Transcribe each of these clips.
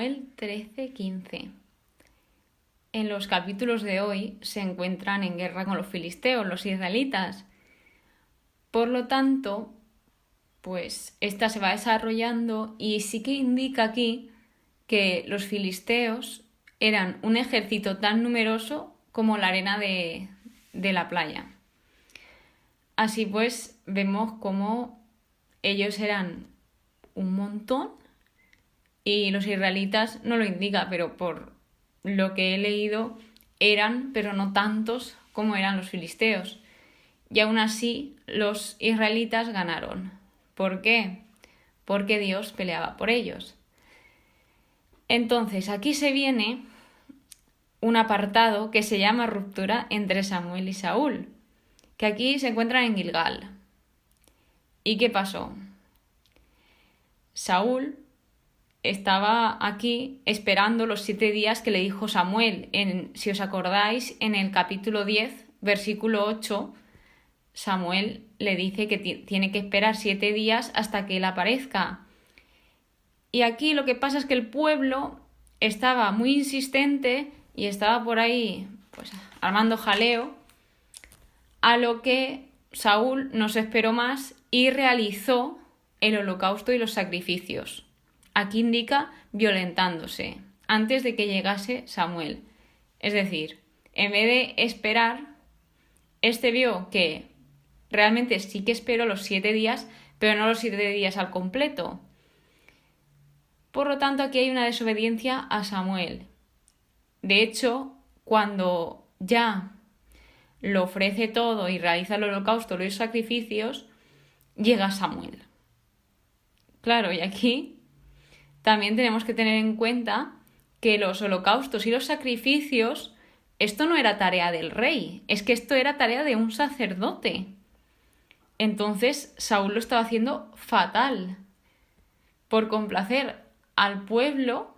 Samuel 13:15. En los capítulos de hoy se encuentran en guerra con los filisteos, los israelitas. Por lo tanto, pues esta se va desarrollando y sí que indica aquí que los filisteos eran un ejército tan numeroso como la arena de la playa. Así pues, vemos cómo ellos eran un montón y los israelitas no lo indica, pero por lo que he leído eran, pero no tantos como eran los filisteos. Y aún así los israelitas ganaron. ¿Por qué? Porque Dios peleaba por ellos. Entonces, aquí se viene un apartado que se llama ruptura entre Samuel y Saúl, que aquí se encuentran en Gilgal. ¿Y qué pasó? Saúl estaba aquí esperando los 7 días que le dijo Samuel. Si os acordáis, en el capítulo 10, versículo 8, Samuel le dice que tiene que esperar 7 días hasta que él aparezca. Y aquí lo que pasa es que el pueblo estaba muy insistente y estaba por ahí pues armando jaleo, a lo que Saúl no se esperó más y realizó el holocausto y los sacrificios. Aquí indica violentándose, antes de que llegase Samuel. Es decir, en vez de esperar, este vio que realmente sí que esperó los 7 días, pero no los 7 días al completo. Por lo tanto, aquí hay una desobediencia a Samuel. De hecho, cuando ya lo ofrece todo y realiza el holocausto, los sacrificios, llega Samuel. Claro, y aquí también tenemos que tener en cuenta que los holocaustos y los sacrificios, esto no era tarea del rey, es que esto era tarea de un sacerdote. Entonces Saúl lo estaba haciendo fatal. Por complacer al pueblo,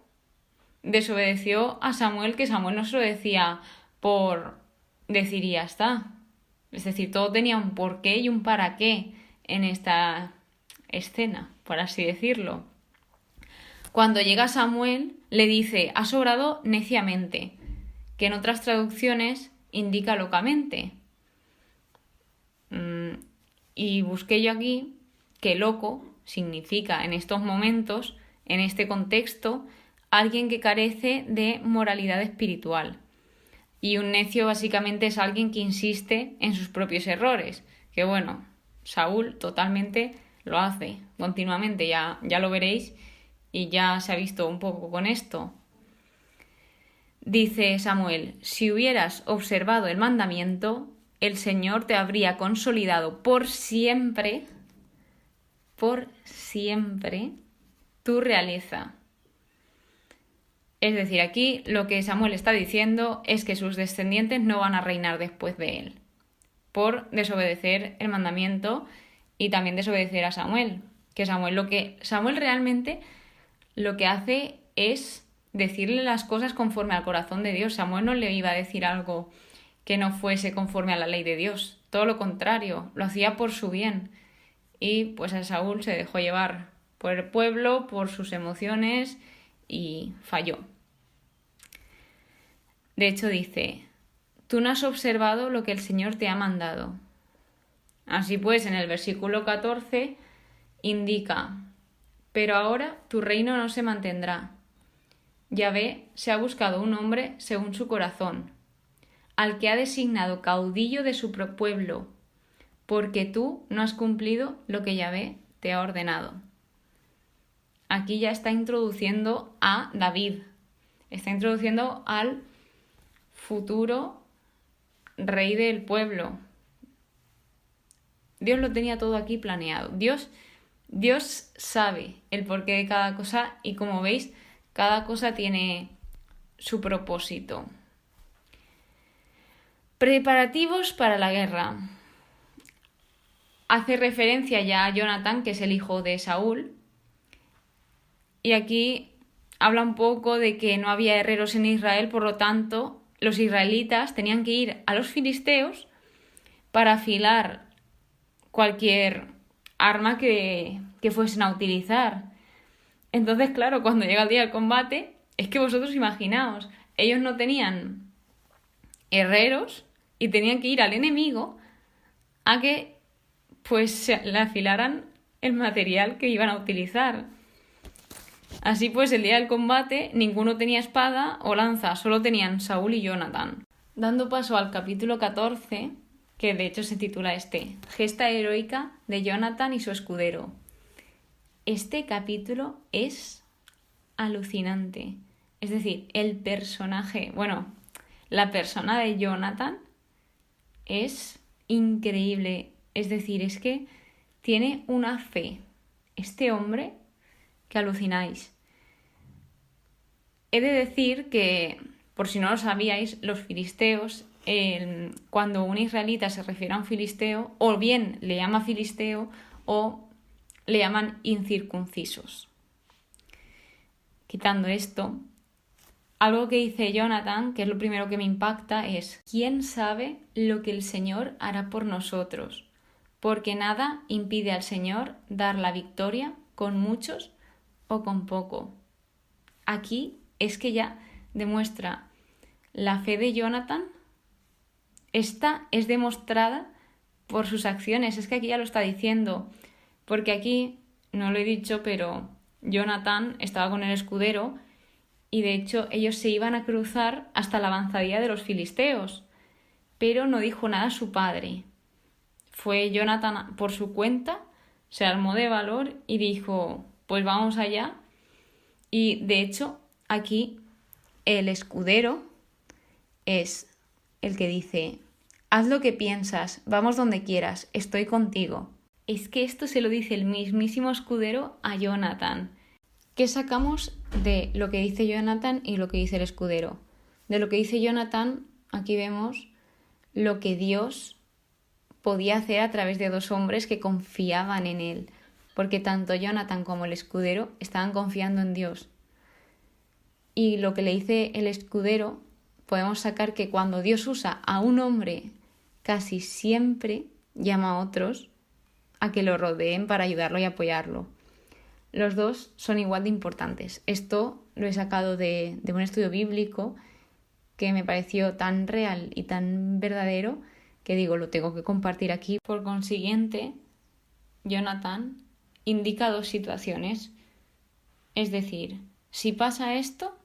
desobedeció a Samuel, que Samuel no se lo decía por decir y ya está. Es decir, todo tenía un porqué y un para qué en esta escena, por así decirlo. Cuando llega Samuel, le dice, has obrado neciamente, que en otras traducciones indica locamente. Y busqué yo aquí que loco significa en estos momentos, en este contexto, alguien que carece de moralidad espiritual. Y un necio básicamente es alguien que insiste en sus propios errores. Que bueno, Saúl totalmente lo hace continuamente, ya lo veréis. Y ya se ha visto un poco con esto. Dice Samuel, si hubieras observado el mandamiento, el Señor te habría consolidado por siempre tu realeza. Es decir, aquí lo que Samuel está diciendo es que sus descendientes no van a reinar después de él, por desobedecer el mandamiento y también desobedecer a Samuel. Que Samuel realmente lo que hace es decirle las cosas conforme al corazón de Dios. Samuel no le iba a decir algo que no fuese conforme a la ley de Dios. Todo lo contrario, lo hacía por su bien. Y pues a Saúl se dejó llevar por el pueblo, por sus emociones y falló. De hecho dice, tú no has observado lo que el Señor te ha mandado. Así pues, en el versículo 14 indica, pero ahora tu reino no se mantendrá. Yahvé se ha buscado un hombre según su corazón, al que ha designado caudillo de su pueblo, porque tú no has cumplido lo que Yahvé te ha ordenado. Aquí ya está introduciendo a David, está introduciendo al futuro rey del pueblo. Dios lo tenía todo aquí planeado. Dios sabe el porqué de cada cosa y como veis, cada cosa tiene su propósito. Preparativos para la guerra. Hace referencia ya a Jonatán, que es el hijo de Saúl. Y aquí habla un poco de que no había herreros en Israel, por lo tanto, los israelitas tenían que ir a los filisteos para afilar cualquier arma que fuesen a utilizar. Entonces, claro, cuando llega el día del combate, Es que vosotros imaginaos, ellos no tenían herreros y tenían que ir al enemigo a que pues le afilaran el material que iban a utilizar. Así pues, el día del combate ninguno tenía espada o lanza, solo tenían Saúl y Jonathan. Dando paso al capítulo 14, que de hecho se titula Gesta heroica de Jonathan y su escudero. Este capítulo es alucinante. Es decir, el personaje, la persona de Jonathan es increíble. Es decir, es que tiene una fe. Este hombre que alucináis. He de decir que, por si no lo sabíais, los filisteos, cuando un israelita se refiere a un filisteo, o bien le llama filisteo o le llaman incircuncisos. Quitando esto, algo que dice Jonathan, que es lo primero que me impacta, es: ¿quién sabe lo que el Señor hará por nosotros? Porque nada impide al Señor dar la victoria con muchos o con poco. Aquí es que ya demuestra la fe de Jonathan. Esta es demostrada por sus acciones. Es que aquí ya lo está diciendo. Porque aquí, no lo he dicho, pero Jonathan estaba con el escudero y de hecho ellos se iban a cruzar hasta la avanzadilla de los filisteos. Pero no dijo nada a su padre. Fue Jonathan por su cuenta, se armó de valor y dijo: pues vamos allá. Y de hecho aquí el escudero es el que dice: haz lo que piensas, vamos donde quieras, estoy contigo. Es que esto se lo dice el mismísimo escudero a Jonathan. ¿Qué sacamos de lo que dice Jonathan y lo que dice el escudero? De lo que dice Jonathan, aquí vemos lo que Dios podía hacer a través de dos hombres que confiaban en él, porque tanto Jonathan como el escudero estaban confiando en Dios. Y lo que le dice el escudero, podemos sacar que cuando Dios usa a un hombre, casi siempre llama a otros a que lo rodeen para ayudarlo y apoyarlo. Los dos son igual de importantes. Esto lo he sacado de un estudio bíblico que me pareció tan real y tan verdadero que digo, lo tengo que compartir aquí. Por consiguiente, Jonathan indica dos situaciones. Es decir, si pasa esto,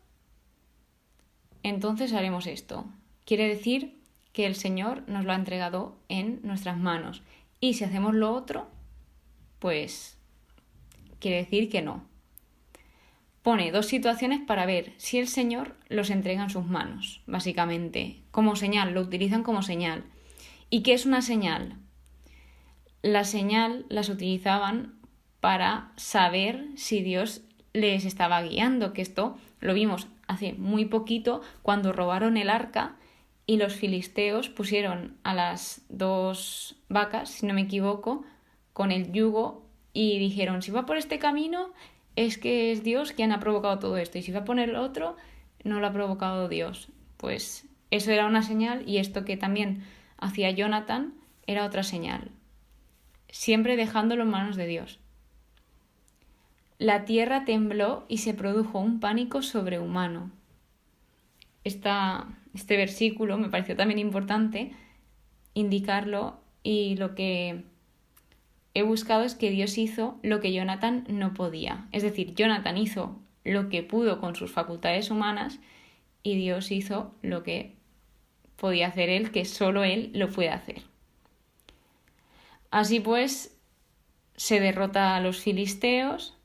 entonces haremos esto. Quiere decir que el Señor nos lo ha entregado en nuestras manos. Y si hacemos lo otro, pues quiere decir que no. Pone dos situaciones para ver si el Señor los entrega en sus manos, básicamente. Como señal, lo utilizan como señal. ¿Y qué es una señal? La señal las utilizaban para saber si Dios les estaba guiando, que esto lo vimos hace muy poquito cuando robaron el arca y los filisteos pusieron a las dos vacas, si no me equivoco, con el yugo y dijeron: si va por este camino es que es Dios quien ha provocado todo esto, y si va a poner el otro no lo ha provocado Dios. Pues eso era una señal, y esto que también hacía Jonathan era otra señal, siempre dejándolo en manos de Dios. La tierra tembló y se produjo un pánico sobrehumano. Este versículo me pareció también importante indicarlo, y lo que he buscado es que Dios hizo lo que Jonathan no podía. Es decir, Jonathan hizo lo que pudo con sus facultades humanas y Dios hizo lo que podía hacer él, que solo él lo puede hacer. Así pues, se derrota a los filisteos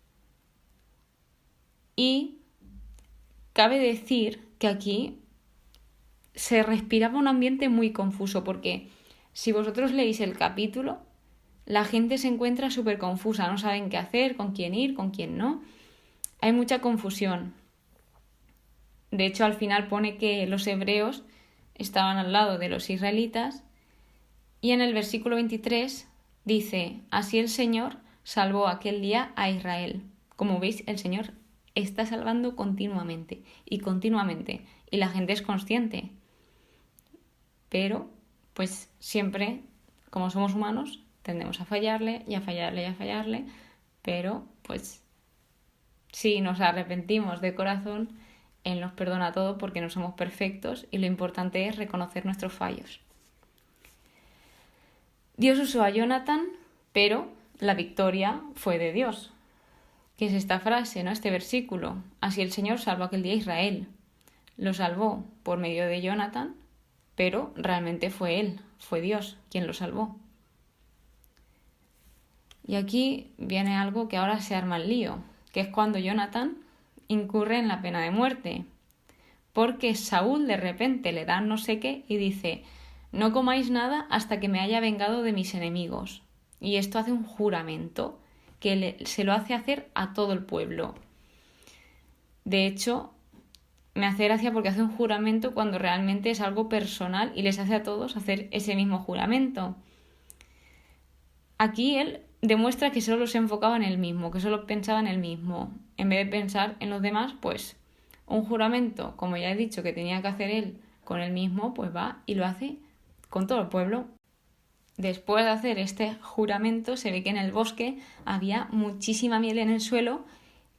y cabe decir que aquí se respiraba un ambiente muy confuso, porque si vosotros leéis el capítulo, la gente se encuentra súper confusa, no saben qué hacer, con quién ir, con quién no. Hay mucha confusión. De hecho, al final pone que los hebreos estaban al lado de los israelitas, y en el versículo 23 dice: así el Señor salvó aquel día a Israel. Como veis, el Señor está salvando continuamente, y la gente es consciente. Pero, pues siempre, como somos humanos, tendemos a fallarle y a fallarle y a fallarle, pero pues si nos arrepentimos de corazón Él nos perdona todo porque no somos perfectos y lo importante es reconocer nuestros fallos. Dios usó a Jonatán, pero la victoria fue de Dios. ¿Qué es esta frase, no? Este versículo? Así el Señor salvó aquel día a Israel. Lo salvó por medio de Jonatán, pero realmente fue Él, fue Dios quien lo salvó. Y aquí viene algo que ahora se arma el lío, que es cuando Jonatán incurre en la pena de muerte. Porque Saúl de repente le da no sé qué y dice: no comáis nada hasta que me haya vengado de mis enemigos. Y esto hace un juramento que se lo hace hacer a todo el pueblo. De hecho, me hace gracia porque hace un juramento cuando realmente es algo personal y les hace a todos hacer ese mismo juramento. Aquí él demuestra que solo se enfocaba en él mismo, que solo pensaba en él mismo. En vez de pensar en los demás, pues un juramento, como ya he dicho, que tenía que hacer él con él mismo, pues va y lo hace con todo el pueblo. Después de hacer este juramento, se ve que en el bosque había muchísima miel en el suelo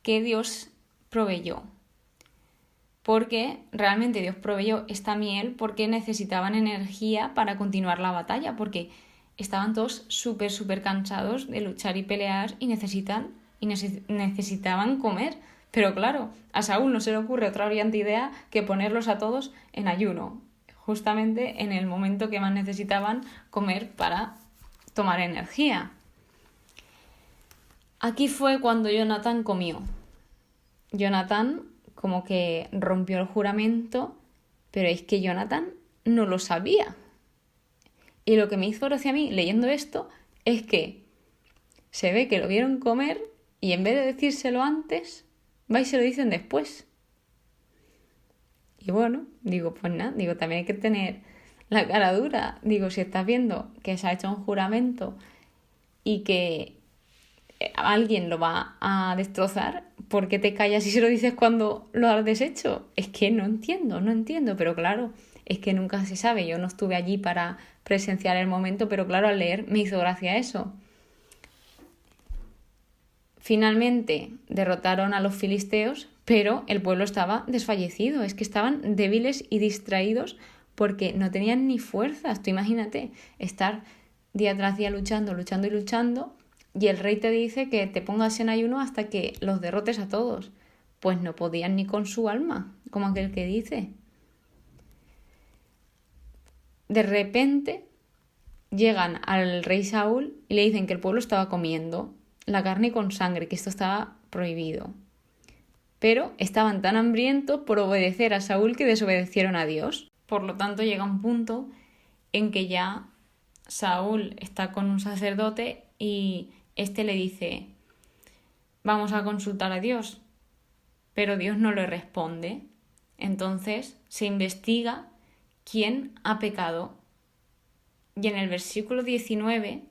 que Dios proveyó. Porque realmente Dios proveyó esta miel porque necesitaban energía para continuar la batalla, porque estaban todos súper cansados de luchar y pelear y necesitaban comer. Pero claro, a Saúl no se le ocurre otra brillante idea que ponerlos a todos en ayuno, justamente en el momento que más necesitaban comer para tomar energía. Aquí fue cuando Jonatán comió. Jonatán como que rompió el juramento, pero es que Jonatán no lo sabía. Y lo que me hizo gracia a mí leyendo esto es que se ve que lo vieron comer y en vez de decírselo antes, va y se lo dicen después. Y bueno, digo, pues nada, digo, también hay que tener la cara dura. Digo, si estás viendo que se ha hecho un juramento y que alguien lo va a destrozar, ¿por qué te callas y se lo dices cuando lo has deshecho? Es que no entiendo, pero claro, es que nunca se sabe. Yo no estuve allí para presenciar el momento, pero claro, al leer me hizo gracia eso. Finalmente derrotaron a los filisteos, pero el pueblo estaba desfallecido, es que estaban débiles y distraídos porque no tenían ni fuerzas. Tú imagínate estar día tras día luchando y el rey te dice que te pongas en ayuno hasta que los derrotes a todos. Pues no podían ni con su alma, como aquel que dice. De repente llegan al rey Saúl y le dicen que el pueblo estaba comiendo la carne con sangre, que esto estaba prohibido. Pero estaban tan hambrientos por obedecer a Saúl que desobedecieron a Dios. Por lo tanto, llega un punto en que ya Saúl está con un sacerdote y este le dice: vamos a consultar a Dios. Pero Dios no le responde. Entonces se investiga quién ha pecado. Y en el versículo 19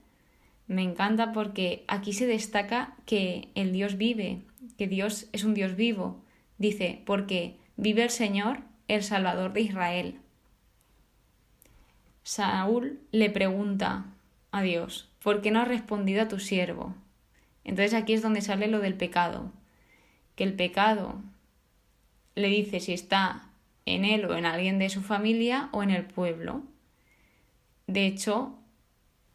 me encanta porque aquí se destaca que el Dios vive, que Dios es un Dios vivo. Dice, porque vive el Señor, el Salvador de Israel. Saúl le pregunta a Dios: ¿por qué no has respondido a tu siervo? Entonces aquí es donde sale lo del pecado. Que el pecado le dice si está en él o en alguien de su familia o en el pueblo. De hecho,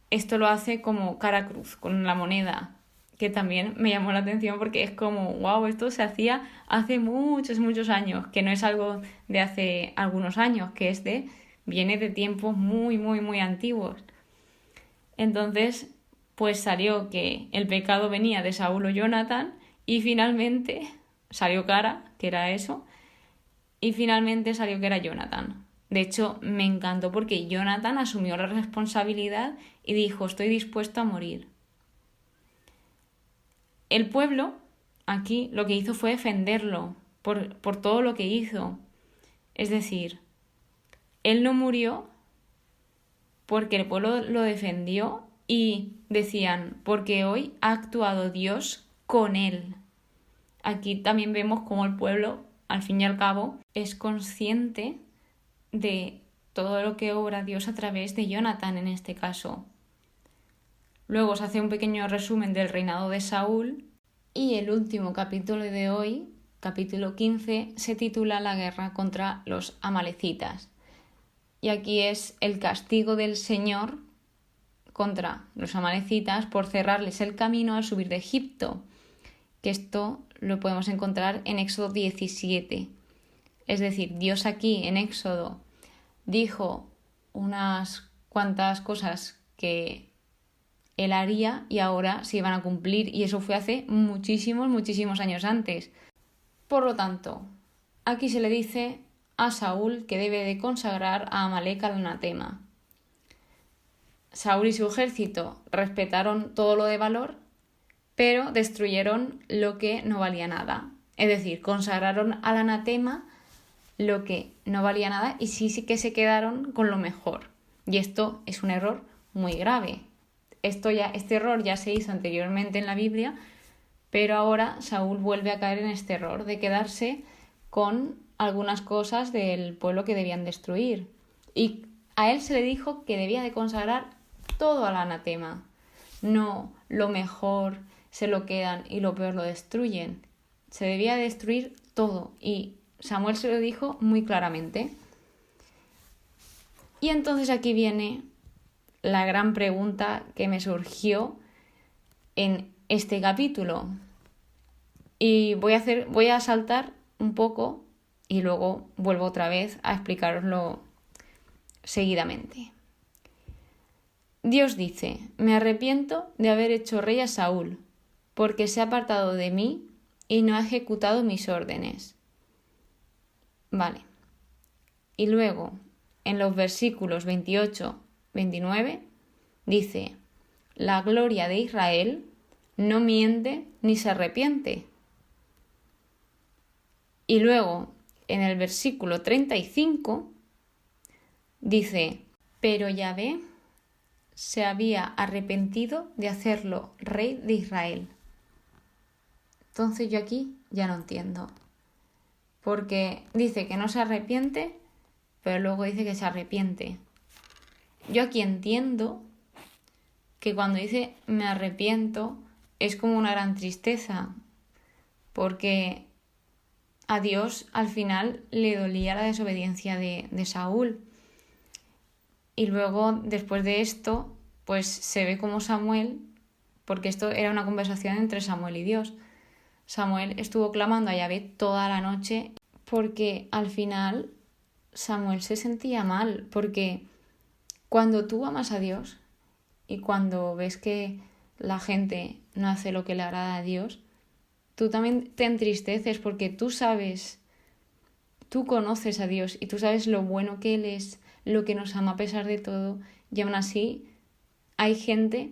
esto lo hace como cara cruz, con la moneda, que también me llamó la atención porque es como, wow, esto se hacía hace muchos años, que no es algo de hace algunos años, que viene de tiempos muy antiguos. Entonces, pues salió que el pecado venía de Saúl o Jonatán y finalmente salió cara, que era eso, y finalmente salió que era Jonatán. De hecho, me encantó porque Jonatán asumió la responsabilidad y dijo: estoy dispuesto a morir. El pueblo aquí lo que hizo fue defenderlo por todo lo que hizo. Es decir, él no murió porque el pueblo lo defendió y decían: porque hoy ha actuado Dios con él. Aquí también vemos cómo el pueblo, al fin y al cabo, es consciente de todo lo que obra Dios a través de Jonatán en este caso. Luego se hace un pequeño resumen del reinado de Saúl y el último capítulo de hoy capítulo 15, se titula La guerra contra los amalecitas. Y aquí es el castigo del Señor contra los amalecitas por cerrarles el camino al subir de Egipto, que esto lo podemos encontrar en Éxodo 17. Es decir, Dios aquí en Éxodo dijo unas cuantas cosas que Él haría y ahora se iban a cumplir, y eso fue hace muchísimos años antes. Por lo tanto, aquí se le dice a Saúl que debe de consagrar a Amalec al anatema. Saúl y su ejército respetaron todo lo de valor, pero destruyeron lo que no valía nada. Es decir, consagraron al anatema lo que no valía nada y sí que se quedaron con lo mejor. Y esto es un error muy grave. Este error ya se hizo anteriormente en la Biblia, pero ahora Saúl vuelve a caer en este error de quedarse con algunas cosas del pueblo que debían destruir. Y a él se le dijo que debía de consagrar todo al anatema. No lo mejor se lo quedan y lo peor lo destruyen. Se debía destruir todo y Samuel se lo dijo muy claramente. Y entonces aquí viene la gran pregunta que me surgió en este capítulo. Y voy a saltar un poco y luego vuelvo otra vez a explicaroslo seguidamente. Dios dice: me arrepiento de haber hecho rey a Saúl, porque se ha apartado de mí y no ha ejecutado mis órdenes. Vale. Y luego, en los versículos 28-29, dice: la gloria de Israel no miente ni se arrepiente. Y luego, en el versículo 35, dice: pero Yahvé se había arrepentido de hacerlo rey de Israel. Entonces yo aquí ya no entiendo. Porque dice que no se arrepiente, pero luego dice que se arrepiente. Yo aquí entiendo que cuando dice me arrepiento es como una gran tristeza, porque a Dios al final le dolía la desobediencia de Saúl. Y luego, después de esto, pues se ve como Samuel, porque esto era una conversación entre Samuel y Dios. Samuel estuvo clamando a Yahvé toda la noche porque al final Samuel se sentía mal, porque cuando tú amas a Dios y cuando ves que la gente no hace lo que le agrada a Dios, tú también te entristeces porque tú sabes, tú conoces a Dios y tú sabes lo bueno que Él es, lo que nos ama a pesar de todo, y aún así hay gente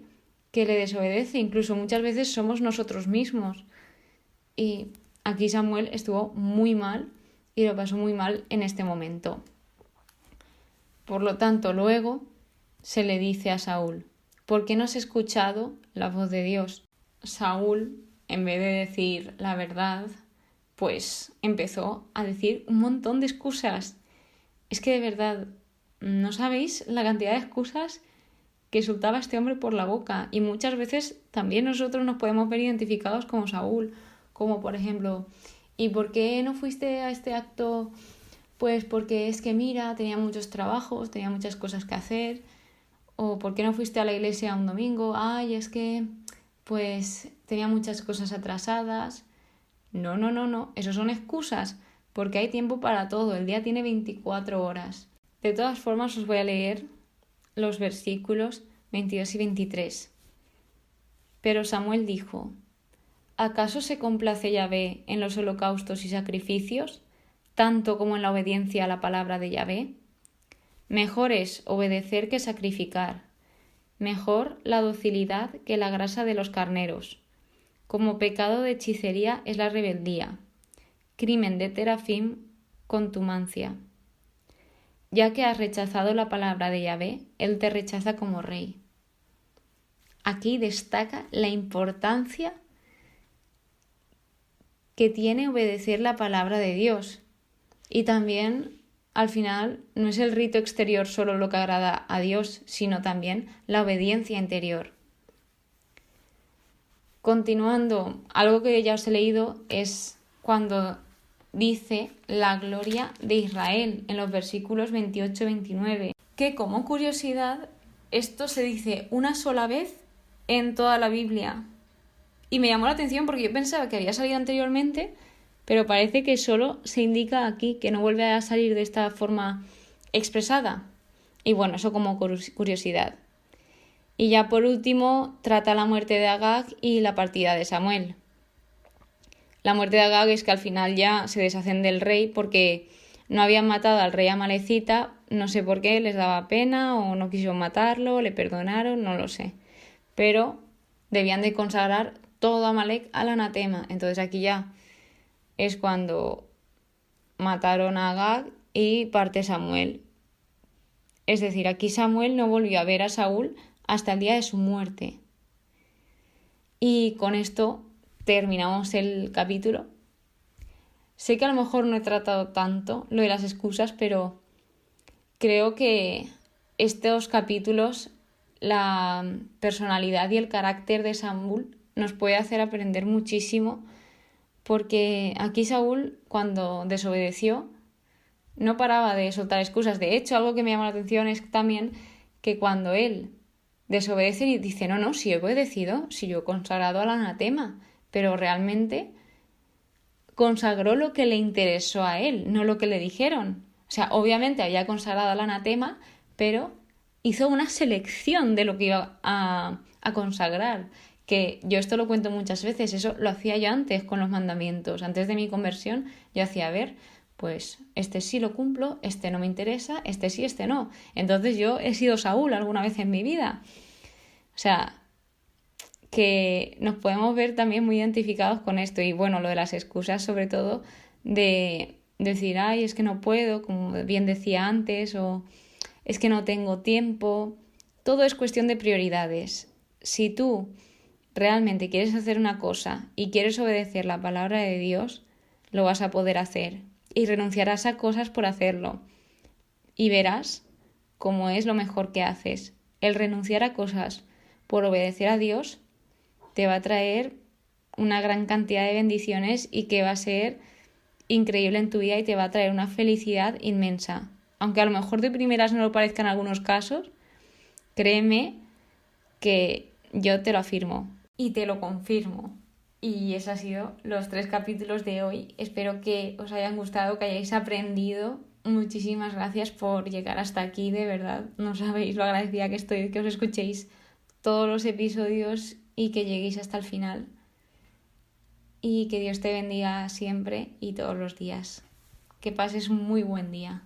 que le desobedece, incluso muchas veces somos nosotros mismos. Y aquí Samuel estuvo muy mal y lo pasó muy mal en este momento. Por lo tanto, luego se le dice a Saúl: ¿por qué no has escuchado la voz de Dios? Saúl, en vez de decir la verdad, pues empezó a decir un montón de excusas. Es que de verdad, no sabéis la cantidad de excusas que soltaba este hombre por la boca, y muchas veces también nosotros nos podemos ver identificados como Saúl, como por ejemplo: ¿y por qué no fuiste a este acto? Pues porque es que mira, tenía muchos trabajos, tenía muchas cosas que hacer. O ¿por qué no fuiste a la iglesia un domingo? Ay, es que pues tenía muchas cosas atrasadas. No, esos son excusas, porque hay tiempo para todo, el día tiene 24 horas. De todas formas, os voy a leer los versículos 22 y 23. Pero Samuel dijo: ¿acaso se complace Yahvé en los holocaustos y sacrificios, tanto como en la obediencia a la palabra de Yahvé? Mejor es obedecer que sacrificar, mejor la docilidad que la grasa de los carneros. Como pecado de hechicería es la rebeldía, crimen de terafim, contumacia. Ya que has rechazado la palabra de Yahvé, Él te rechaza como rey. Aquí destaca la importancia que tiene obedecer la palabra de Dios. Y también, al final, no es el rito exterior solo lo que agrada a Dios, sino también la obediencia interior. Continuando, algo que ya os he leído es cuando dice la gloria de Israel en los versículos 28-29, que como curiosidad esto se dice una sola vez en toda la Biblia. Y me llamó la atención porque yo pensaba que había salido anteriormente, pero parece que solo se indica aquí, que no vuelve a salir de esta forma expresada. Y bueno, eso como curiosidad. Y ya por último trata la muerte de Agag y la partida de Samuel. La muerte de Agag es que al final ya se deshacen del rey porque no habían matado al rey amalecita, no sé por qué, les daba pena o no quisieron matarlo, le perdonaron, no lo sé. Pero debían de consagrar todo Amalec al anatema. Entonces aquí ya es cuando mataron a Agag y parte Samuel. Es decir, aquí Samuel no volvió a ver a Saúl hasta el día de su muerte. Y con esto terminamos el capítulo. Sé que a lo mejor no he tratado tanto lo de las excusas, pero creo que estos capítulos, la personalidad y el carácter de Saúl nos puede hacer aprender muchísimo, porque aquí Saúl, cuando desobedeció, no paraba de soltar excusas. De hecho, algo que me llama la atención es también que cuando él desobedece y dice, no, si he obedecido, si yo he consagrado al anatema, pero realmente consagró lo que le interesó a él, no lo que le dijeron. O sea, obviamente había consagrado al anatema, pero hizo una selección de lo que iba a consagrar. Que yo esto lo cuento muchas veces, eso lo hacía yo antes con los mandamientos. Antes de mi conversión yo hacía, a ver, pues este sí lo cumplo, este no me interesa, este sí, este no. Entonces yo he sido Saúl alguna vez en mi vida. O sea, que nos podemos ver también muy identificados con esto. Y bueno, lo de las excusas, sobre todo, de decir, ay, es que no puedo, como bien decía antes, o es que no tengo tiempo. Todo es cuestión de prioridades. Si tú realmente quieres hacer una cosa y quieres obedecer la palabra de Dios, lo vas a poder hacer. Y renunciarás a cosas por hacerlo. Y verás cómo es lo mejor que haces. El renunciar a cosas por obedecer a Dios te va a traer una gran cantidad de bendiciones y que va a ser increíble en tu vida y te va a traer una felicidad inmensa. Aunque a lo mejor de primeras no lo parezca en algunos casos, créeme que yo te lo afirmo y te lo confirmo. Y esos han sido los 3 capítulos de hoy. Espero que os hayan gustado, que hayáis aprendido. Muchísimas gracias por llegar hasta aquí, de verdad. No sabéis lo agradecida que estoy de que os escuchéis todos los episodios y que lleguéis hasta el final. Y que Dios te bendiga siempre y todos los días. Que pases un muy buen día.